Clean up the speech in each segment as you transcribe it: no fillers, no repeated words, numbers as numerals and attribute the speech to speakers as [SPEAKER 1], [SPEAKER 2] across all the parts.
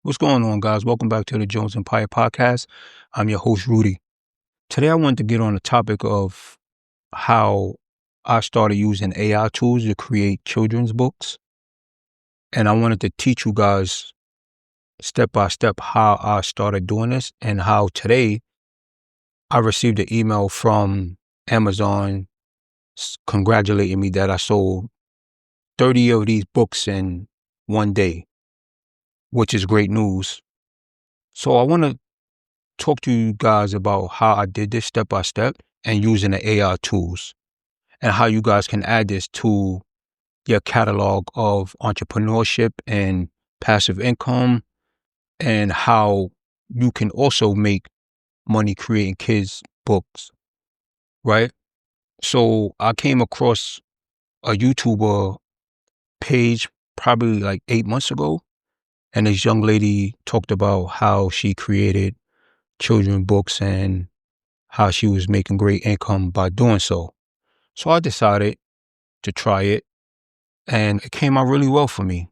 [SPEAKER 1] What's going on, guys? Welcome back to the Jones Empire Podcast. I'm your host, Rudy. Today, I wanted to get on the topic of how I started using AI tools to create children's books. And I wanted to teach you guys step by step how I started doing this and how today I received an email from Amazon congratulating me that I sold 30 of these books in one day, which is great news. So I want to talk to you guys about how I did this step by step and using the AI tools and how you guys can add this to your catalog of entrepreneurship and passive income and how you can also make money creating kids' books, right? So I came across a YouTuber page probably like 8 months ago, and this young lady talked about how she created children's books and how she was making great income by doing so. So I decided to try it, and it came out really well for me.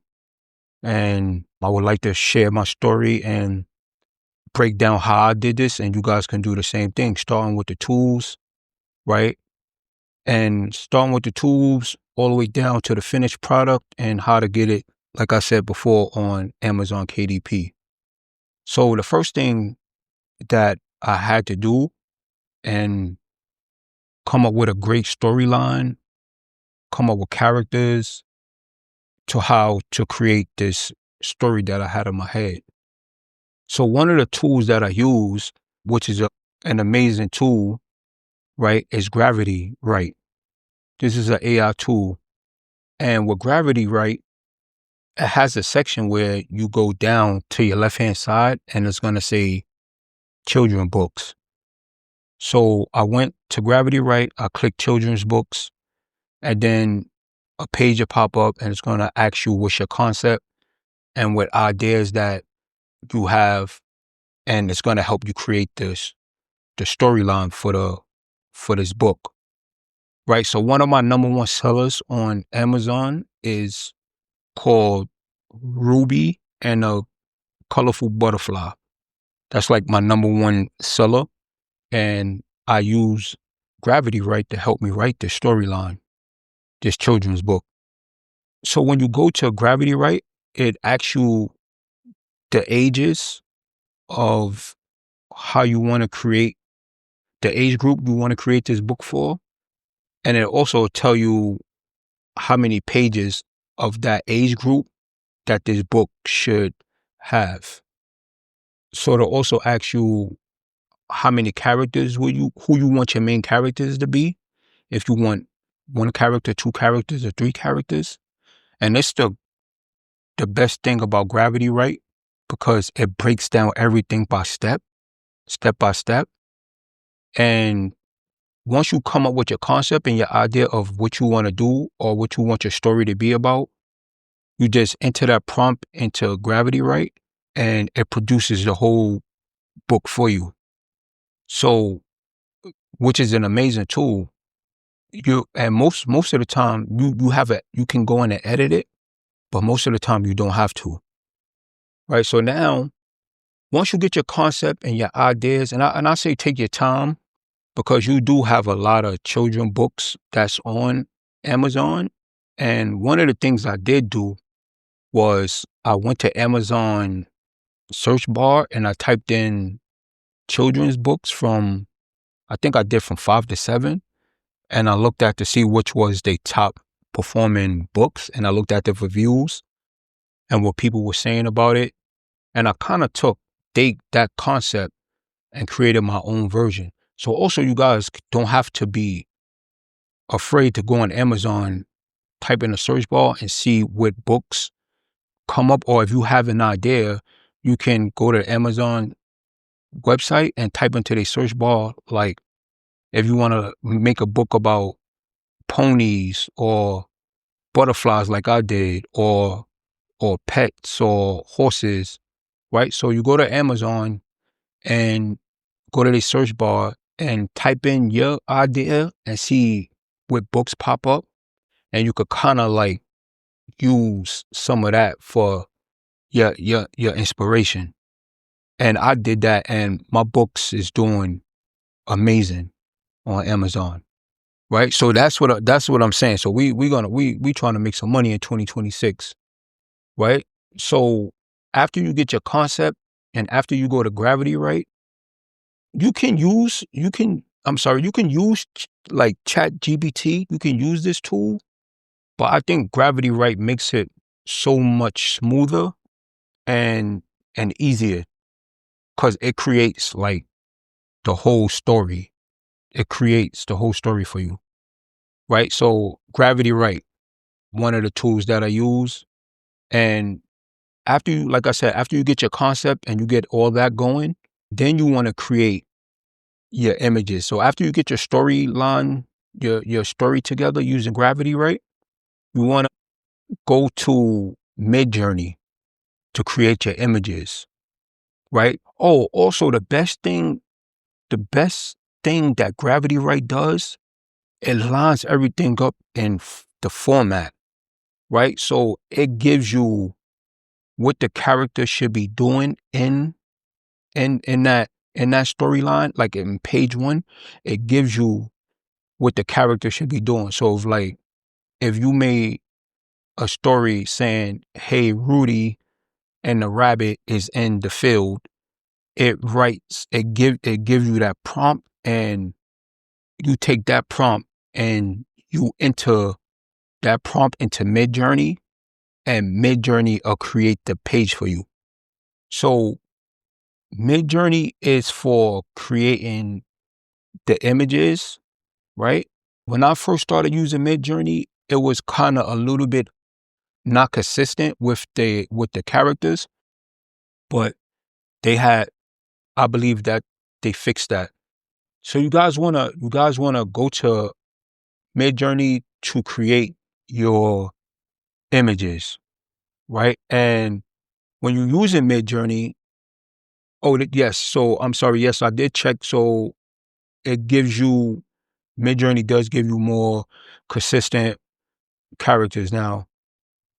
[SPEAKER 1] And I would like to share my story and break down how I did this, and you guys can do the same thing, starting with the tools, right? And starting with the tools all the way down to the finished product and how to get it, like I said before, on Amazon KDP. So the first thing that I had to do and come up with a great storyline, come up with characters to how to create this story that I had in my head. So one of the tools that I use, which is an amazing tool, right, is Gravity Write. This is an AI tool. And with Gravity Write, it has a section where you go down to your left-hand side and it's going to say children's books. So I went to Gravity Write, I clicked children's books, and then a page will pop up and it's going to ask you what's your concept and what ideas that you have, and it's going to help you create the storyline for this book, right? So one of my number one sellers on Amazon is called Ruby and a Colorful Butterfly. That's like my number one seller, and I use Gravity Write to help me write this storyline, this children's book. So when you go to Gravity Write, it asks you the ages of how you want to create the age group you want to create this book for. And it also tell you how many pages of that age group that this book should have. So it'll also ask you how many characters who you want your main characters to be. If you want one character, two characters, or three characters. And it's the best thing about Gravity Write, because it breaks down everything by step by step. And once you come up with your concept and your idea of what you want to do or what you want your story to be about, you just enter that prompt into Gravity Write and it produces the whole book for you. So, which is an amazing tool. And most of the time you can go in and edit it, but most of the time you don't have to. Right? So now, once you get your concept and your ideas, and I say take your time, because you do have a lot of children books that's on Amazon. And one of the things I did do was I went to Amazon search bar and I typed in children's books from 5 to 7. And I looked at to see which was the top performing books. And I looked at the reviews and what people were saying about it. And I kind of took that concept and created my own version. So also you guys don't have to be afraid to go on Amazon, type in the search bar and see what books come up. Or if you have an idea, you can go to the Amazon website and type into the search bar, like if you want to make a book about ponies or butterflies like I did, or pets or horses, right? So you go to Amazon and go to the search bar and type in your idea and see what books pop up. And you could kind of like use some of that for your inspiration. And I did that, and my books is doing amazing on Amazon. Right? So that's what I'm saying. So we trying to make some money in 2026. Right? So after you get your concept and after you go to Gravity, right? You can use like ChatGPT. You can use this tool, but I think Gravity Right makes it so much smoother and easier because it creates like the whole story. It creates the whole story for you, right? So Gravity Right, one of the tools that I use, and after you, like I said, after you get your concept and you get all that going, then you want to create your images. So after you get your storyline, your story together using Gravity Right, you want to go to Midjourney to create your images, right? Oh, also the best thing that Gravity Right does, it lines everything up in the format, right? So it gives you what the character should be doing in that storyline. Like in page 1, it gives you what the character should be doing. So if you made a story saying, "Hey, Rudy and the rabbit is in the field," it gives you that prompt, and you take that prompt and you enter that prompt into Midjourney, and Midjourney will create the page for you. So Midjourney is for creating the images, right? When I first started using Midjourney, it was kind of a little bit not consistent with the characters, but I believe that they fixed that. So you guys wanna go to Midjourney to create your images, right? And when you're using Midjourney, yes. So I'm sorry. Yes, I did check. So it gives you Midjourney does give you more consistent characters now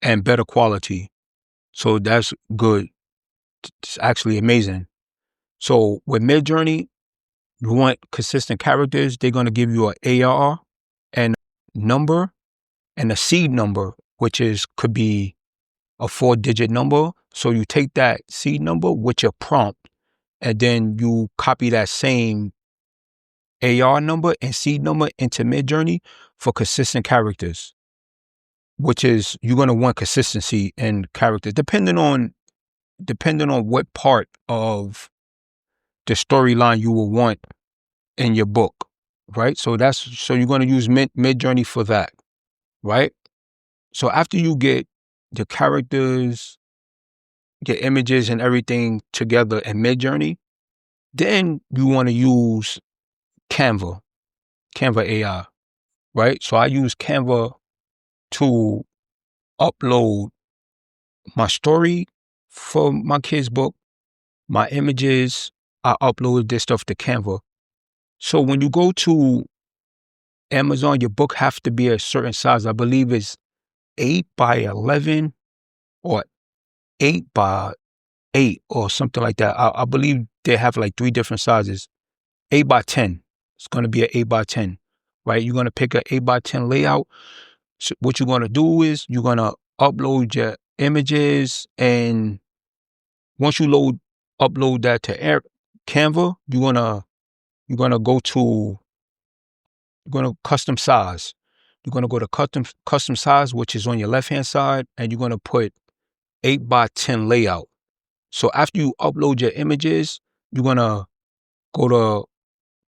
[SPEAKER 1] and better quality. So that's good. It's actually amazing. So with Midjourney, you want consistent characters. They're going to give you an AR and number and a seed number, which could be a 4-digit number. So you take that seed number with your prompt, and then you copy that same AR number and seed number into Midjourney for consistent characters, which is you're going to want consistency in characters depending on what part of the storyline you will want in your book, right? So you're going to use Midjourney for that, right? So after you get your characters, your images and everything together in Midjourney, then you want to use Canva AI, right? So I use Canva to upload my story for my kid's book, my images. I upload this stuff to Canva. So when you go to Amazon, your book have to be a certain size. I believe it's 8 by 11 or 8 by 8 or something like that. I believe they have like 3 different sizes. 8 by 10. It's going to be an 8 by 10, right? You're going to pick an 8 by 10 layout. So what you're going to do is you're going to upload your images, and once you upload that to Canva, you're gonna go to custom size. You're gonna go to custom size, which is on your left hand side, and you're gonna put 8 by 10 layout. So after you upload your images, you're gonna go to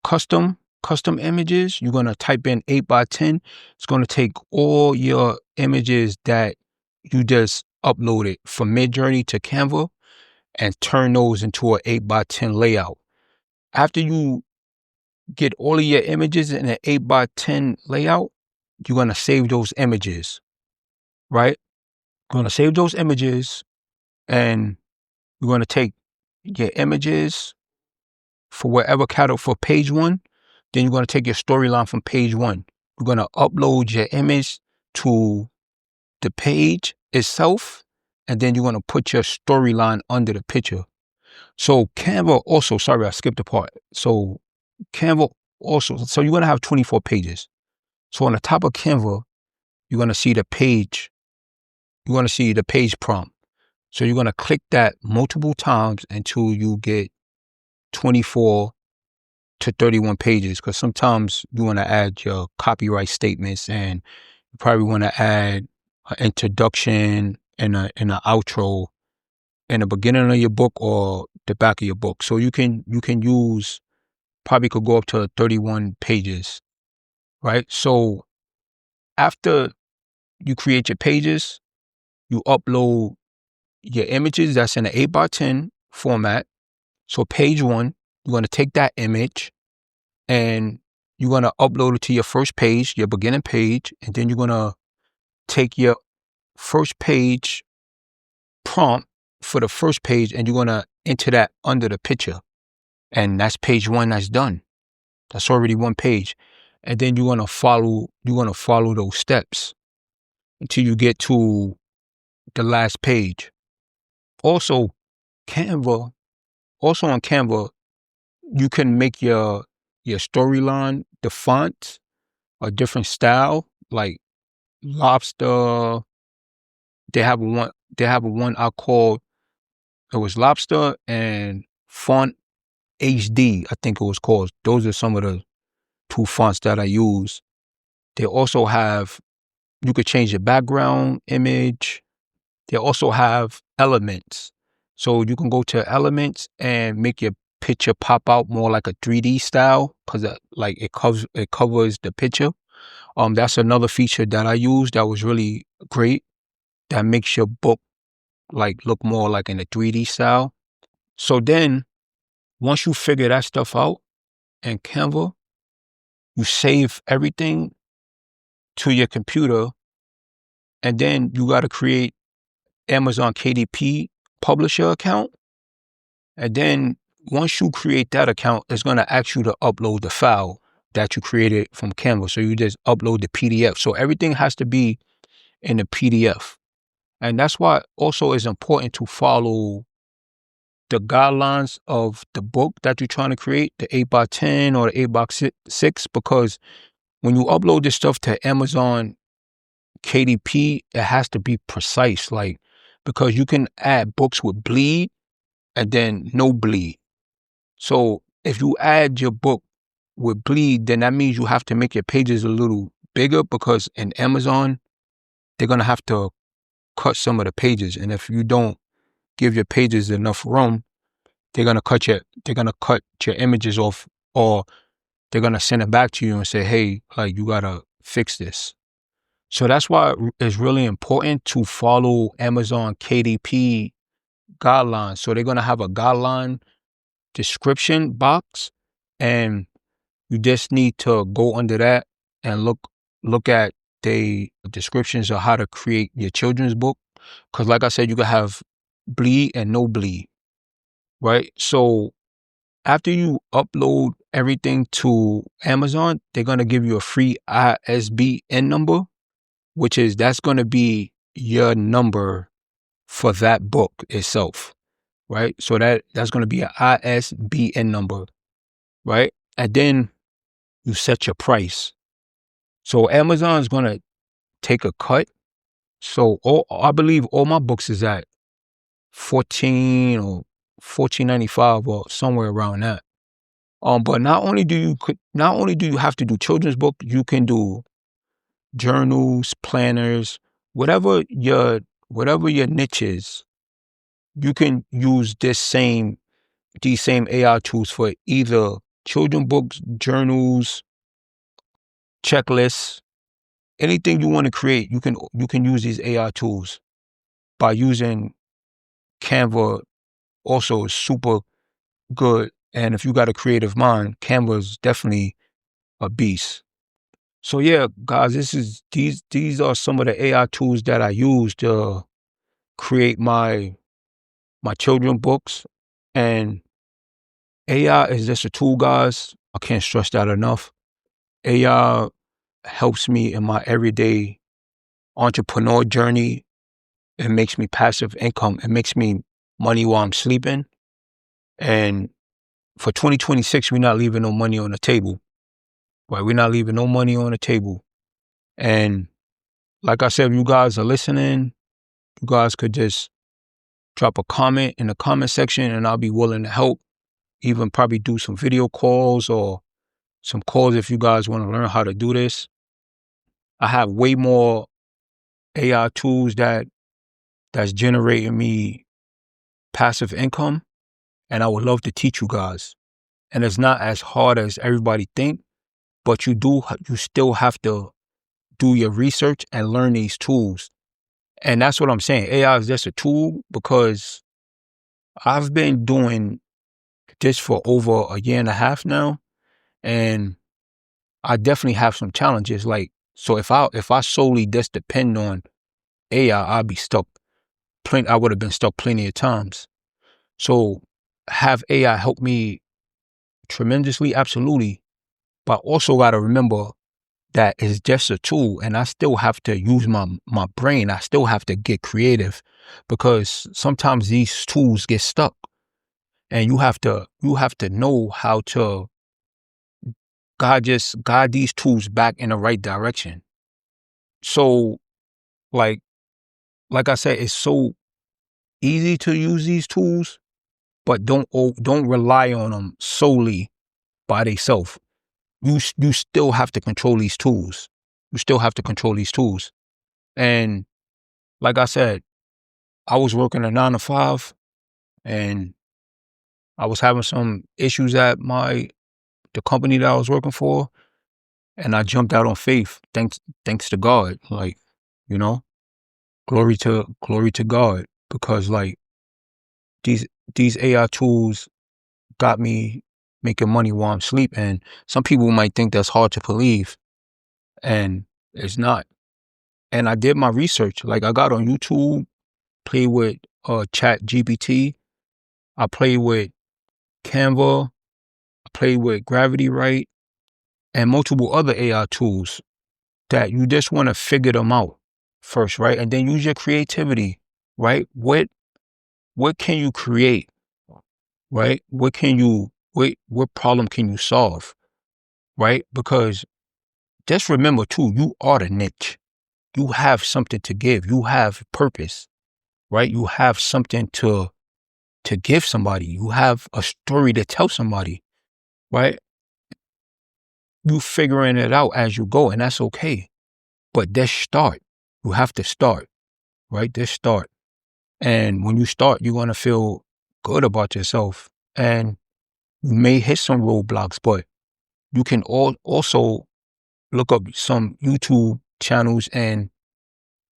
[SPEAKER 1] custom images. You're gonna type in 8 by 10. It's gonna take all your images that you just uploaded from Midjourney to Canva and turn those into an 8 by 10 layout. After you get all of your images in an 8 by 10 layout, you're going to save those images, right? You're going to save those images, and you're going to take your images for wherever category for page 1. Then you're going to take your storyline from page 1. You're going to upload your image to the page itself, and then you're going to put your storyline under the picture. So Canva also, sorry, I skipped a part. So Canva also, so you're going to have 24 pages. So on the top of Canva, you're going to see the page. You're going to see the page prompt. So you're going to click that multiple times until you get 24 to 31 pages. Because sometimes you want to add your copyright statements, and you probably want to add an introduction and an outro in the beginning of your book or the back of your book. So you can use, probably could go up to 31 pages, right? So after you create your pages, you upload your images that's in an 8x10 format. So page 1, you're going to take that image and you're going to upload it to your first page, your beginning page, and then you're going to take your first page prompt for the first page and you're going to enter that under the picture. And that's page 1, that's done. That's already one page. And then you're going to follow those steps until you get to the last page. Also on Canva, you can make your storyline, the font, a different style, like Lobster. They have one I called, it was Lobster and Font HD, I think it was called. Those are some of the 2 fonts that I use. They also have, you could change the background image. They also have elements. So you can go to elements and make your picture pop out more like a 3D style, because it covers the picture. That's another feature that I used that was really great, that makes your book look more like in a 3D style. So then once you figure that stuff out in Canva, you save everything to your computer, and then you got to create Amazon KDP publisher account. And then once you create that account, it's going to ask you to upload the file that you created from Canva. So you just upload the PDF. So everything has to be in a PDF. And that's why also it's important to follow the guidelines of the book that you're trying to create, the 8x10 or the 8x6, because when you upload this stuff to Amazon KDP, it has to be precise, because you can add books with bleed and then no bleed. So if you add your book with bleed, then that means you have to make your pages a little bigger, because in Amazon, they're going to have to cut some of the pages. And if you don't give your pages enough room, they're going to cut your images off, or they're going to send it back to you and say, hey, you got to fix this. So that's why it's really important to follow Amazon KDP guidelines. So they're going to have a guideline description box, and you just need to go under that and look at the descriptions of how to create your children's book. Because like I said, you can have bleed and no bleed, right? So after you upload everything to Amazon, they're going to give you a free ISBN number, that's going to be your number for that book itself, right? So that's going to be an ISBN number, right? And then you set your price. So Amazon is going to take a cut. So I believe all my books is at $14 or $14.95 or somewhere around that. But not only do you have to do children's book, you can do journals, planners, whatever your niche is. You can use these same AI tools for either children books, journals, checklists, anything you want to create. You can use these AI tools by using Canva. Also, is super good. And if you got a creative mind, Canva is definitely a beast. So yeah, guys, these are some of the AI tools that I use to create my children books. And AI is just a tool, guys. I can't stress that enough. AI helps me in my everyday entrepreneur journey. It makes me passive income. It makes me money while I'm sleeping. And for 2026, we're not leaving no money on the table. Right? We're not leaving no money on the table. And like I said, if you guys are listening, you guys could just drop a comment in the comment section and I'll be willing to help. Even probably do some video calls or some calls if you guys want to learn how to do this. I have way more AI tools that's generating me passive income, and I would love to teach you guys. And it's not as hard as everybody think, but you still have to do your research and learn these tools. And that's what I'm saying. AI is just a tool because I've been doing this for over a year and a half now, and I definitely have some challenges. Like, so if I solely just depend on AI, I'd be stuck. I would have been stuck plenty of times. So have AI help me tremendously, absolutely. But also got to remember that it's just a tool, and I still have to use my brain. I still have to get creative because sometimes these tools get stuck, and you have to know how to guide these tools back in the right direction. So like I said, it's so easy to use these tools, but don't rely on them solely by themselves. You still have to control these tools. You still have to control these tools. And like I said, I was working a 9 to 5 and I was having some issues at the company that I was working for. And I jumped out on faith. Thanks to God. Like, you know, glory to God. Because like these AI tools got me making money while I'm asleep. And some people might think that's hard to believe. And it's not. And I did my research. Like I got on YouTube, played with Chat GPT. I played with Canva. I played with Gravity Write and multiple other AI tools that you just want to figure them out first, right? And then use your creativity, right? What can you create, right? What problem can you solve, right? Because just remember too, you are the niche. You have something to give. You have purpose, right? You have something to give somebody. You have a story to tell somebody, right? You figuring it out as you go, and that's okay. But just start. You have to start, right? Just start. And when you start, you're going to feel good about yourself. And you may hit some roadblocks, but you can also look up some YouTube channels, and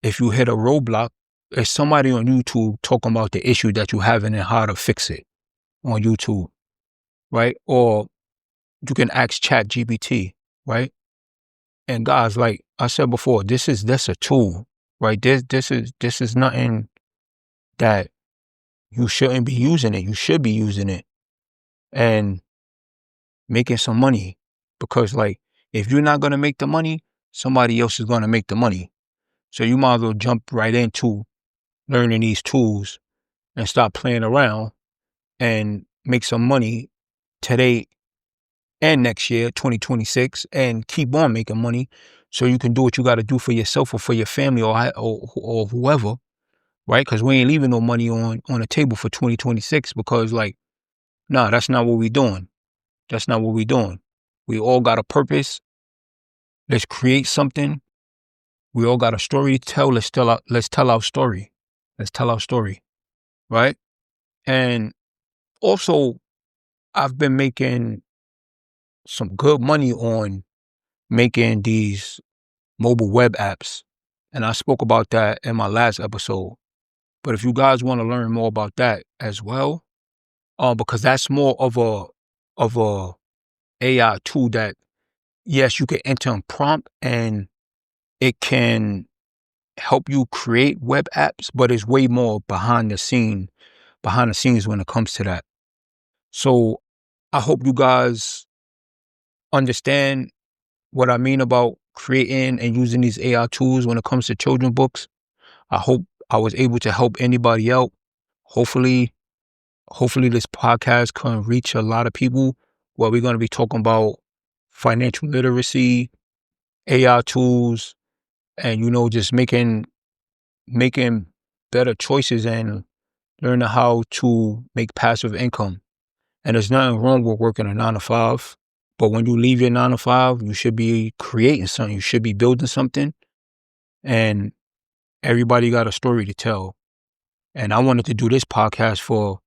[SPEAKER 1] if you hit a roadblock, there's somebody on YouTube talking about the issue that you're having and how to fix it on YouTube, right? Or you can ask Chat GPT, right? And guys, like I said before, this is a tool, right? This is nothing that you shouldn't be using it. You should be using it and making some money, because like if you're not gonna make the money, somebody else is gonna make the money. So you might as well jump right into learning these tools and stop playing around and make some money today and next year, 2026, and keep on making money so you can do what you got to do for yourself or for your family or whoever, right? Because we ain't leaving no money on the table for 2026 because like, nah, that's not what we doing. That's not what we doing. We all got a purpose. Let's create something. We all got a story to tell. Let's tell our story. Let's tell our story, right? And also, I've been making some good money on making these mobile web apps. And I spoke about that in my last episode. But if you guys want to learn more about that as well, because that's more of a AI tool that, yes, you can enter a prompt and it can help you create web apps, but it's way more behind the scenes when it comes to that. So I hope you guys understand what I mean about creating and using these AI tools when it comes to children books. I hope I was able to help anybody out. Hopefully this podcast can reach a lot of people, where we're going to be talking about financial literacy, AI tools, and, just making better choices and learning how to make passive income. And there's nothing wrong with working a 9 to 5, but when you leave your 9 to 5, you should be creating something. You should be building something, and everybody got a story to tell. And I wanted to do this podcast for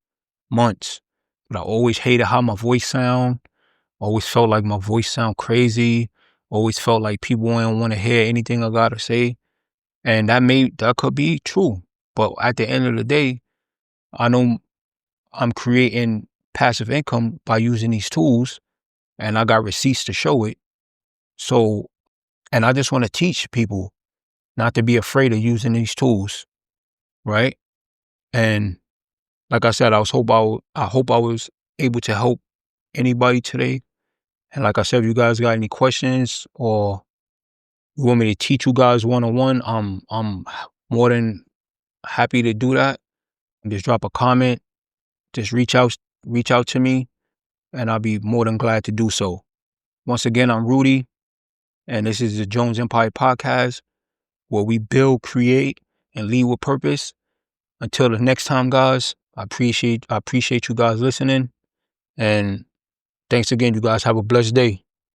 [SPEAKER 1] months, but I always hated how my voice sound. Always felt like my voice sound crazy. Always felt like people don't want to hear anything I gotta say. And that could be true. But at the end of the day, I know I'm creating passive income by using these tools, and I got receipts to show it. So, and I just want to teach people not to be afraid of using these tools, right? And like I said, I hope I was able to help anybody today. And like I said, if you guys got any questions or you want me to teach you guys one-on-one, I'm more than happy to do that. Just drop a comment, just reach out to me, and I'll be more than glad to do so. Once again, I'm Rudy, and this is the Jones Empire Podcast, where we build, create, and lead with purpose. Until the next time, guys, I appreciate you guys listening, and thanks again. You guys have a blessed day.